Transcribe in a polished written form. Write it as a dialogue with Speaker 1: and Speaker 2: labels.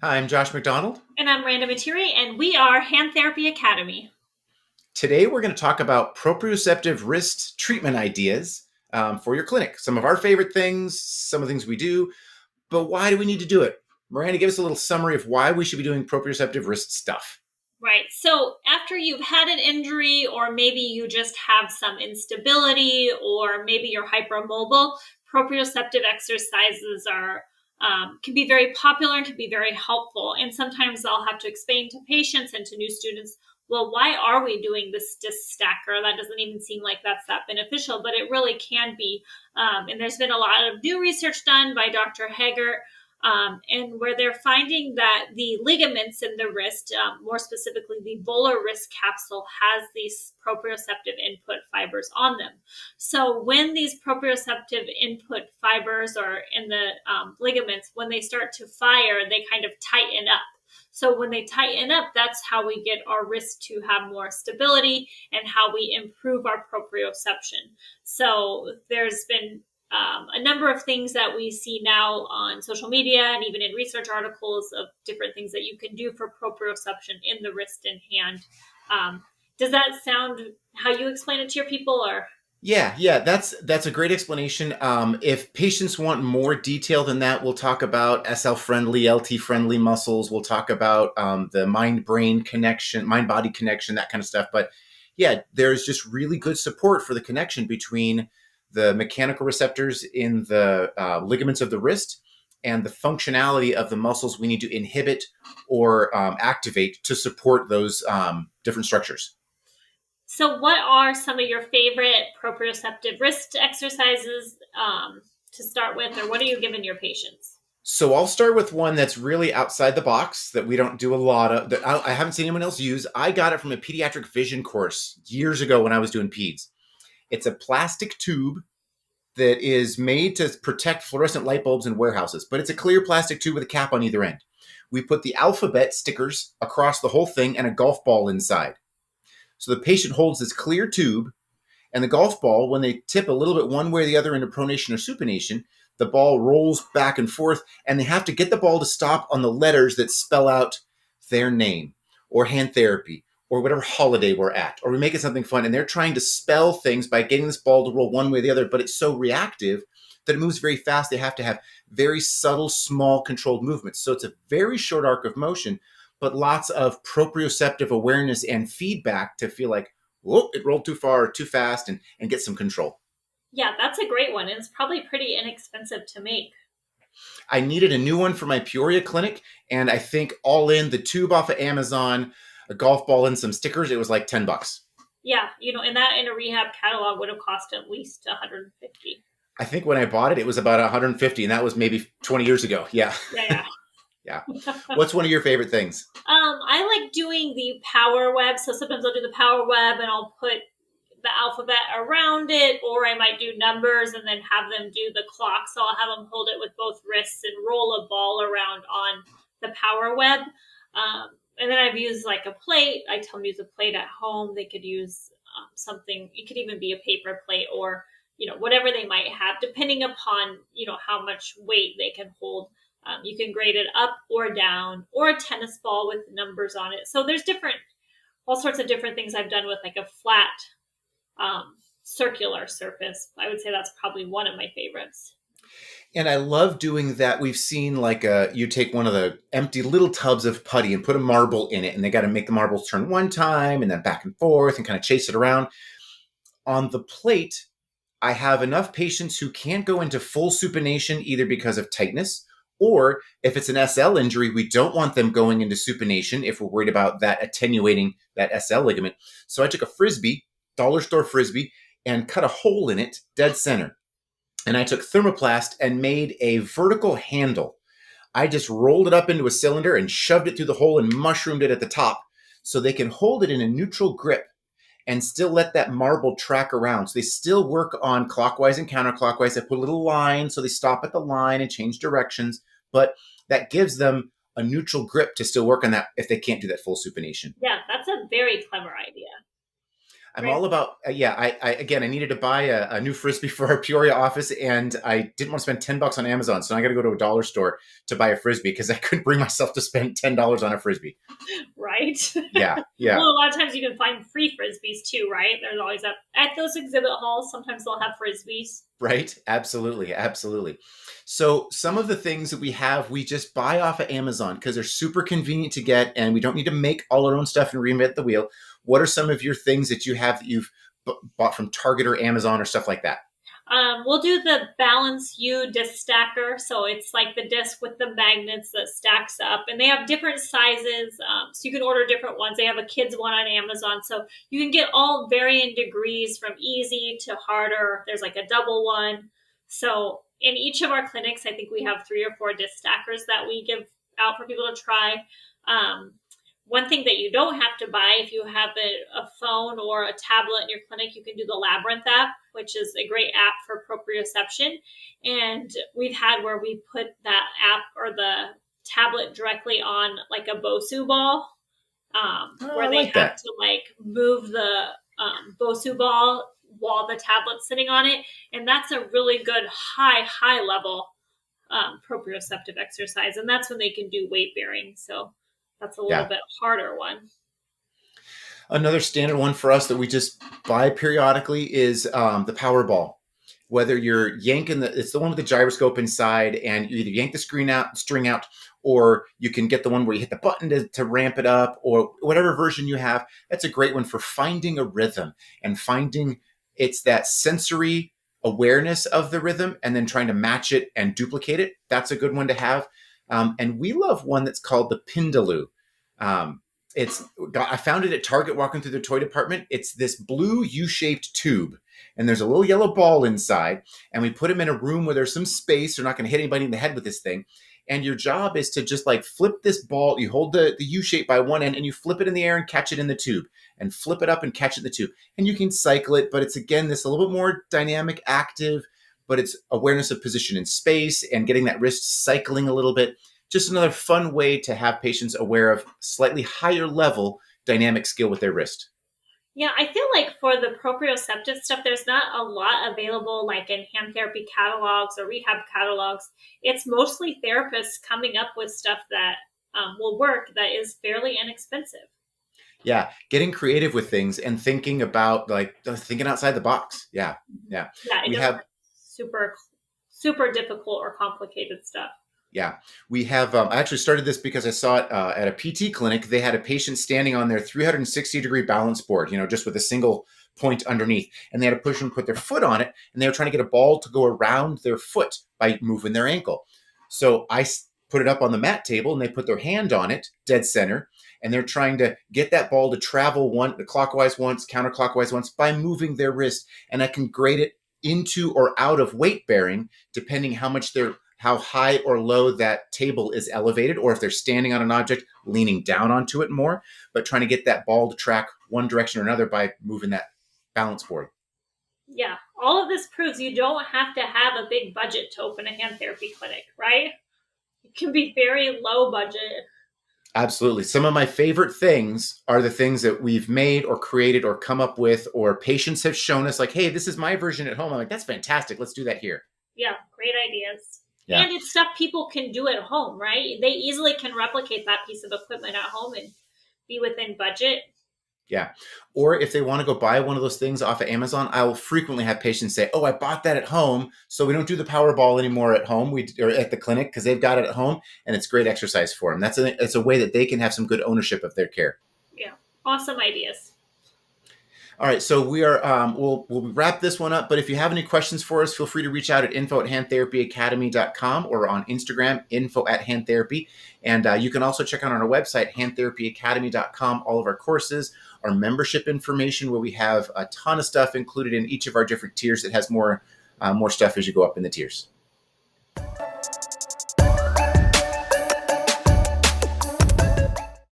Speaker 1: Hi, I'm Josh McDonald.
Speaker 2: And I'm Randa Materi, and we are Hand Therapy Academy.
Speaker 1: Today, we're going to talk about proprioceptive wrist treatment ideas for your clinic. Some of our favorite things, some of the things we do, but why do we need to do it? Miranda, give us a little summary of why we should be doing proprioceptive wrist stuff.
Speaker 2: Right. So, after you've had an injury, or maybe you just have some instability, or maybe you're hypermobile, proprioceptive exercises are can be very popular and can be very helpful. And sometimes I'll have to explain to patients and to new students, well, why are we doing this disc stacker? That doesn't even seem like that's that beneficial, but it really can be. And there's been a lot of new research done by Dr. Hager, and where they're finding that the ligaments in the wrist, more specifically the volar wrist capsule, has these proprioceptive input fibers on them. So when these proprioceptive input fibers are in the ligaments, when they start to fire, they kind of tighten up. So when they tighten up, that's how we get our wrist to have more stability and how we improve our proprioception. So there's been a number of things that we see now on social media and even in research articles of different things that you can do for proprioception in the wrist and hand. Does that sound how you explain it to your people, or?
Speaker 1: Yeah, that's a great explanation. If patients want more detail than that, we'll talk about SL friendly, LT friendly muscles. We'll talk about the mind brain connection, mind body connection, that kind of stuff. But yeah, there's just really good support for the connection between the mechanical receptors in the ligaments of the wrist and the functionality of the muscles we need to inhibit or activate to support those different structures.
Speaker 2: So, what are some of your favorite proprioceptive wrist exercises to start with, or what are you giving your patients?
Speaker 1: So I'll start with one that's really outside the box that we don't do a lot of, that I haven't seen anyone else use. I got it from a pediatric vision course years ago when I was doing peds. It's a plastic tube that is made to protect fluorescent light bulbs in warehouses, but it's a clear plastic tube with a cap on either end. We put the alphabet stickers across the whole thing and a golf ball inside. So the patient holds this clear tube, and the golf ball, when they tip a little bit one way or the other into pronation or supination, the ball rolls back and forth, and they have to get the ball to stop on the letters that spell out their name or hand therapy or whatever holiday we're at, or we make it something fun. And they're trying to spell things by getting this ball to roll one way or the other, but it's so reactive that it moves very fast. They have to have very subtle, small, controlled movements. So it's a very short arc of motion, but lots of proprioceptive awareness and feedback to feel like, whoa, it rolled too far or too fast, and get some control.
Speaker 2: Yeah, that's a great one. It's probably pretty inexpensive to make.
Speaker 1: I needed a new one for my Peoria clinic, and I think all in the tube off of Amazon, a golf ball and some stickers, it was like $10.
Speaker 2: Yeah, and that in a rehab catalog would have cost at least 150.
Speaker 1: I think when I bought it, it was about 150, and that was maybe 20 years ago. Yeah,
Speaker 2: Yeah,
Speaker 1: yeah.
Speaker 2: yeah.
Speaker 1: What's one of your favorite things?
Speaker 2: I like doing the power web. So sometimes I'll do the power web and I'll put the alphabet around it, or I might do numbers and then have them do the clock. So I'll have them hold it with both wrists and roll a ball around on the power web. And then I've used like a plate. I tell them to use a plate at home. They could use something. It could even be a paper plate, or whatever they might have, depending upon how much weight they can hold. You can grade it up or down, or a tennis ball with numbers on it. So there's all sorts of different things I've done with like a flat circular surface. I would say that's probably one of my favorites.
Speaker 1: And I love doing that. We've seen like you take one of the empty little tubs of putty and put a marble in it, and they got to make the marbles turn one time and then back and forth and kind of chase it around. On the plate, I have enough patients who can't go into full supination either because of tightness, or if it's an SL injury, we don't want them going into supination if we're worried about that attenuating that SL ligament. So I took a frisbee, dollar store frisbee, and cut a hole in it dead center. And I took thermoplast and made a vertical handle. I just rolled it up into a cylinder and shoved it through the hole and mushroomed it at the top so they can hold it in a neutral grip and still let that marble track around. So they still work on clockwise and counterclockwise. I put a little line so they stop at the line and change directions, but that gives them a neutral grip to still work on that if they can't do that full supination.
Speaker 2: Yeah, that's a very clever idea.
Speaker 1: I'm
Speaker 2: Right.
Speaker 1: all about, yeah. Again, I needed to buy a new frisbee for our Peoria office, and I didn't want to spend $10 on Amazon, so I got to go to a dollar store to buy a frisbee because I couldn't bring myself to spend $10 on a frisbee.
Speaker 2: Right.
Speaker 1: Yeah,
Speaker 2: Well,
Speaker 1: yeah,
Speaker 2: a lot of times you can find free frisbees too, right? There's always at those exhibit halls. Sometimes they'll have frisbees.
Speaker 1: right. Absolutely, absolutely. So some of the things that we have, we just buy off of Amazon because they're super convenient to get, and we don't need to make all our own stuff and reinvent the wheel. What are some of your things that you have that you've bought from Target or Amazon or stuff like that?
Speaker 2: We'll do the Balance U disc stacker. So it's like the disc with the magnets that stacks up, and they have different sizes. So you can order different ones. They have a kids one on Amazon. So you can get all varying degrees from easy to harder. There's like a double one. So in each of our clinics, I think we have 3 or 4 disc stackers that we give out for people to try. Um, One thing that you don't have to buy if you have a phone or a tablet in your clinic, you can do the Labyrinth app, which is a great app for proprioception. And we've had where we put that app or the tablet directly on like a Bosu ball,
Speaker 1: Oh, I
Speaker 2: where they
Speaker 1: like
Speaker 2: have
Speaker 1: that.
Speaker 2: to like move the Bosu ball while the tablet's sitting on it. And that's a really good high level proprioceptive exercise. And that's when they can do weight bearing. So that's a little
Speaker 1: Yeah.
Speaker 2: bit harder one.
Speaker 1: Another standard one for us that we just buy periodically is the Powerball. Whether you're yanking it's the one with the gyroscope inside, and you either yank the string out, or you can get the one where you hit the button to ramp it up, or whatever version you have. That's a great one for finding a rhythm and finding it's that sensory awareness of the rhythm and then trying to match it and duplicate it. That's a good one to have. And we love one that's called the Pindaloo. Um, it's I found it at Target walking through the toy department. It's this blue U-shaped tube, and there's a little yellow ball inside. And we put them in a room where there's some space. They're not going to hit anybody in the head with this thing. And your job is to just like flip this ball. You hold the U shape by one end and you flip it in the air and catch it in the tube, and flip it up and catch it in the tube. And you can cycle it, but it's again this a little bit more dynamic, active, but it's awareness of position in space and getting that wrist cycling a little bit. Just another fun way to have patients aware of slightly higher level dynamic skill with their wrist.
Speaker 2: Yeah, I feel like for the proprioceptive stuff, there's not a lot available like in hand therapy catalogs or rehab catalogs. It's mostly therapists coming up with stuff that will work that is fairly inexpensive.
Speaker 1: Yeah, getting creative with things and thinking about like thinking outside the box. Yeah, yeah.
Speaker 2: Yeah, it
Speaker 1: We
Speaker 2: doesn't
Speaker 1: have
Speaker 2: have super difficult or complicated stuff.
Speaker 1: Yeah, we have. I actually started this because I saw it at a PT clinic. They had a patient standing on their 360-degree balance board, just with a single point underneath, and they had to push and put their foot on it, and they were trying to get a ball to go around their foot by moving their ankle. So put it up on the mat table, and they put their hand on it, dead center, and they're trying to get that ball to travel clockwise once, counterclockwise once by moving their wrist, and I can grade it into or out of weight bearing depending how high or low that table is elevated, or if they're standing on an object, leaning down onto it more, but trying to get that ball to track one direction or another by moving that balance board.
Speaker 2: Yeah, all of this proves you don't have to have a big budget to open a hand therapy clinic, right? It can be very low budget.
Speaker 1: Absolutely. Some of my favorite things are the things that we've made or created or come up with, or patients have shown us, like, hey, this is my version at home. I'm like, that's fantastic. Let's do that here.
Speaker 2: Yeah, great ideas.
Speaker 1: Yeah.
Speaker 2: And it's stuff people can do at home, right? They easily can replicate that piece of equipment at home and be within budget.
Speaker 1: Yeah. Or if they want to go buy one of those things off of Amazon, I will frequently have patients say, "Oh, I bought that at home, so we don't do the Powerball anymore at home. Or at the clinic because they've got it at home, and it's great exercise for them." It's a way that they can have some good ownership of their care.
Speaker 2: Yeah, awesome ideas.
Speaker 1: All right, so we'll wrap this one up. But if you have any questions for us, feel free to reach out at info@handtherapyacademy.com or on Instagram, info@handtherapy. And you can also check out on our website, handtherapyacademy.com, all of our courses, our membership information, where we have a ton of stuff included in each of our different tiers. It has more stuff as you go up in the tiers.